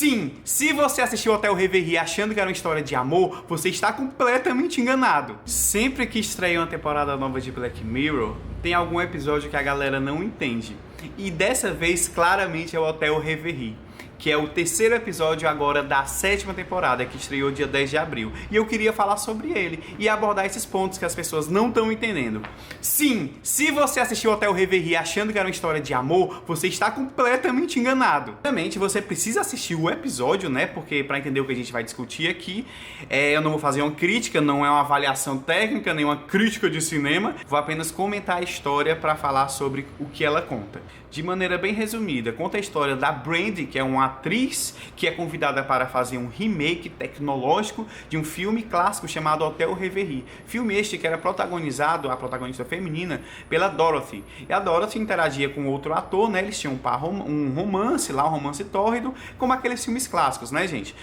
Sim, se você assistiu Hotel Reverie achando que era uma história de amor, você está completamente enganado. Sempre que estreia uma temporada nova de Black Mirror, tem algum episódio que a galera não entende. E dessa vez, claramente, é o Hotel Reverie, que é o terceiro episódio agora da 7ª temporada, que estreou dia 10 de abril. E eu queria falar sobre ele e abordar esses pontos que as pessoas não estão entendendo. Sim, se você assistiu Hotel Reverie achando que era uma história de amor, você está completamente enganado. Obviamente, você precisa assistir o episódio, né? Porque para entender o que a gente vai discutir aqui, eu não vou fazer uma crítica, não é uma avaliação técnica, nem uma crítica de cinema. Vou apenas comentar a história para falar sobre o que ela conta. De maneira bem resumida, conta a história da Brandy, que é uma atriz que é convidada para fazer um remake tecnológico de um filme clássico chamado Hotel Reverie. Filme este que era protagonizado, a protagonista feminina, pela Dorothy. E a Dorothy interagia com outro ator, né? Eles tinham um romance lá, um romance tórrido, como aqueles filmes clássicos, né, gente?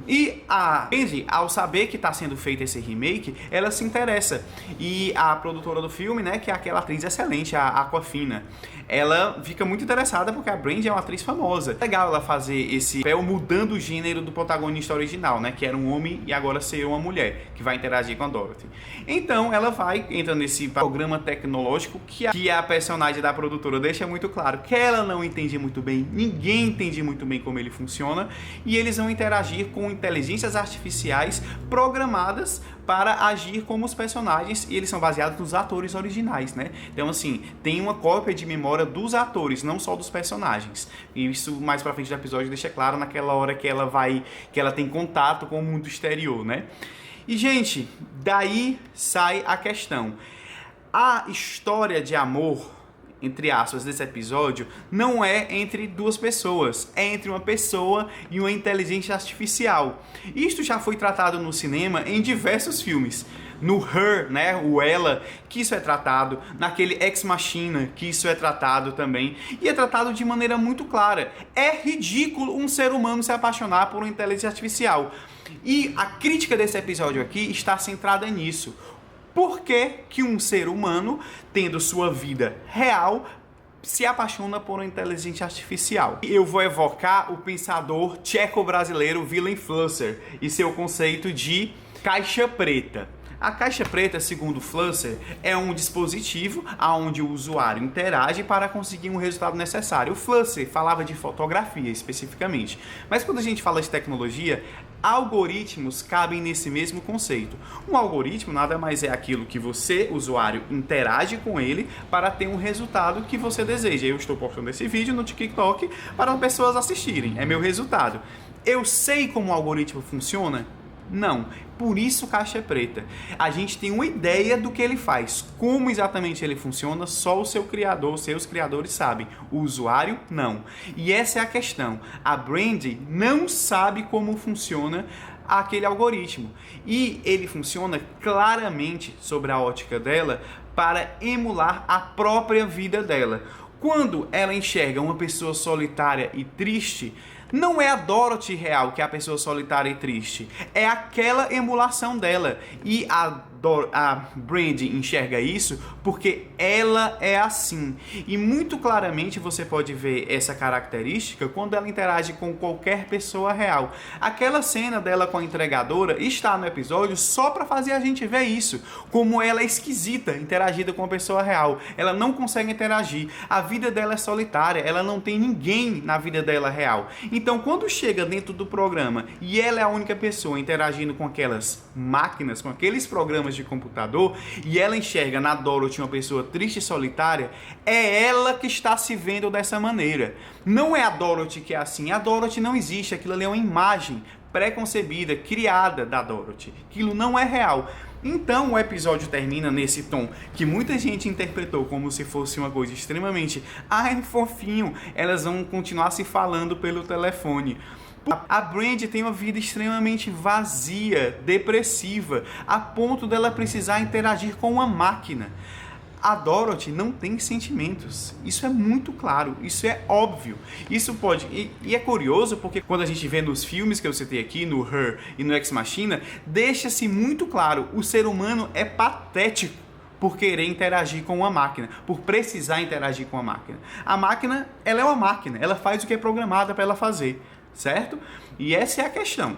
E a Brandy, ao saber que está sendo feito esse remake, ela se interessa. E a produtora do filme, né, que é aquela atriz excelente, a Awkwafina, ela fica muito interessada porque a Brandy é uma atriz famosa. É legal ela fazer esse papel mudando o gênero do protagonista original, né? Que era um homem e agora ser uma mulher, que vai interagir com a Dorothy. Então ela entra nesse programa tecnológico que a personagem da produtora deixa muito claro que ela não entende muito bem, ninguém entende muito bem como ele funciona, e eles vão interagir com inteligências artificiais programadas para agir como os personagens, e eles são baseados nos atores originais, né? Então, assim, tem uma cópia de memória dos atores, não só dos personagens. E isso, mais pra frente do episódio, deixa claro naquela hora que ela tem contato com o mundo exterior, né? E, gente, daí sai a questão. A história de amor, entre aspas, desse episódio, não é entre duas pessoas, é entre uma pessoa e uma inteligência artificial. Isto já foi tratado no cinema em diversos filmes. No Her, né, o Ela, que isso é tratado, naquele Ex Machina, que isso é tratado também, e é tratado de maneira muito clara. É ridículo um ser humano se apaixonar por uma inteligência artificial. E a crítica desse episódio aqui está centrada nisso. Por que um ser humano, tendo sua vida real, se apaixona por uma inteligência artificial? Eu vou evocar o pensador tcheco-brasileiro Wilhelm Flusser e seu conceito de caixa preta. A caixa preta, segundo Flusser, é um dispositivo onde o usuário interage para conseguir um resultado necessário. O Flusser falava de fotografia especificamente, mas quando a gente fala de tecnologia, algoritmos cabem nesse mesmo conceito. Um algoritmo nada mais é aquilo que você, usuário, interage com ele para ter um resultado que você deseja. Eu estou postando esse vídeo no TikTok para as pessoas assistirem, é meu resultado. Eu sei como o algoritmo funciona? Não. Por isso caixa preta. A gente tem uma ideia do que ele faz. Como exatamente ele funciona, só o seu criador, seus criadores sabem. O usuário, não. E essa é a questão. A Brandy não sabe como funciona aquele algoritmo. E ele funciona claramente, sobre a ótica dela, para emular a própria vida dela. Quando ela enxerga uma pessoa solitária e triste, não é a Dorothy real que é a pessoa solitária e triste. É aquela emulação dela. E a Brandy enxerga isso porque ela é assim. E muito claramente você pode ver essa característica quando ela interage com qualquer pessoa real. Aquela cena dela com a entregadora está no episódio só para fazer a gente ver isso. Como ela é esquisita interagida com a pessoa real. Ela não consegue interagir. A vida dela é solitária. Ela não tem ninguém na vida dela real. Então, quando chega dentro do programa e ela é a única pessoa interagindo com aquelas máquinas, com aqueles programas de computador, e ela enxerga na Dorothy uma pessoa triste e solitária, é ela que está se vendo dessa maneira. Não é a Dorothy que é assim. A Dorothy não existe. Aquilo ali é uma imagem pré-concebida, criada da Dorothy. Aquilo não é real. Então o episódio termina nesse tom que muita gente interpretou como se fosse uma coisa extremamente fofinho, elas vão continuar se falando pelo telefone. A Brandy tem uma vida extremamente vazia, depressiva, a ponto dela precisar interagir com uma máquina. A Dorothy não tem sentimentos. Isso é muito claro, isso é óbvio. Isso pode... E é curioso porque quando a gente vê nos filmes que eu citei aqui, no Her e no Ex Machina, deixa-se muito claro, o ser humano é patético por querer interagir com uma máquina, por precisar interagir com a máquina. A máquina, ela é uma máquina, ela faz o que é programada para ela fazer. certo? E essa é a questão.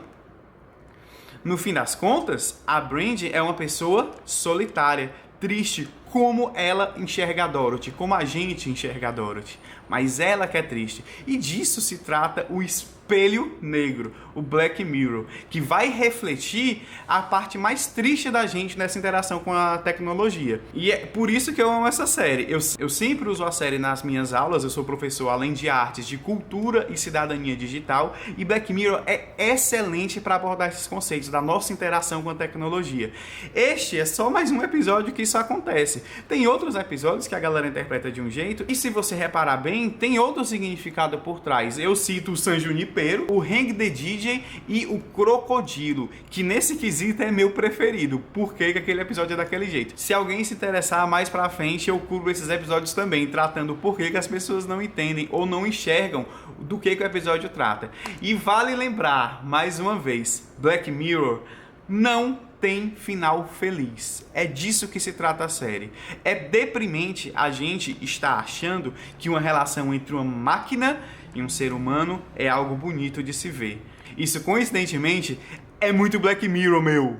No fim das contas, a Brandy é uma pessoa solitária, triste, como ela enxerga a Dorothy, como a gente enxerga a Dorothy. Mas ela que é triste. E disso se trata o Espelho Negro, o Black Mirror, que vai refletir a parte mais triste da gente nessa interação com a tecnologia. E é por isso que eu amo essa série. Eu sempre uso a série nas minhas aulas, eu sou professor, além de artes, de cultura e cidadania digital, e Black Mirror é excelente para abordar esses conceitos da nossa interação com a tecnologia. Este é só mais um episódio que isso acontece. Tem outros episódios que a galera interpreta de um jeito, e se você reparar bem, tem outro significado por trás. Eu cito o San Junipero, o Hang the DJ e o Crocodilo, que nesse quesito é meu preferido. Por que aquele episódio é daquele jeito? Se alguém se interessar mais pra frente, eu cubro esses episódios também, tratando por que as pessoas não entendem ou não enxergam do que o episódio trata. E vale lembrar, mais uma vez, Black Mirror não tem final feliz. É disso que se trata a série. É deprimente a gente estar achando que uma relação entre uma máquina e um ser humano é algo bonito de se ver. Isso, coincidentemente, é muito Black Mirror, meu!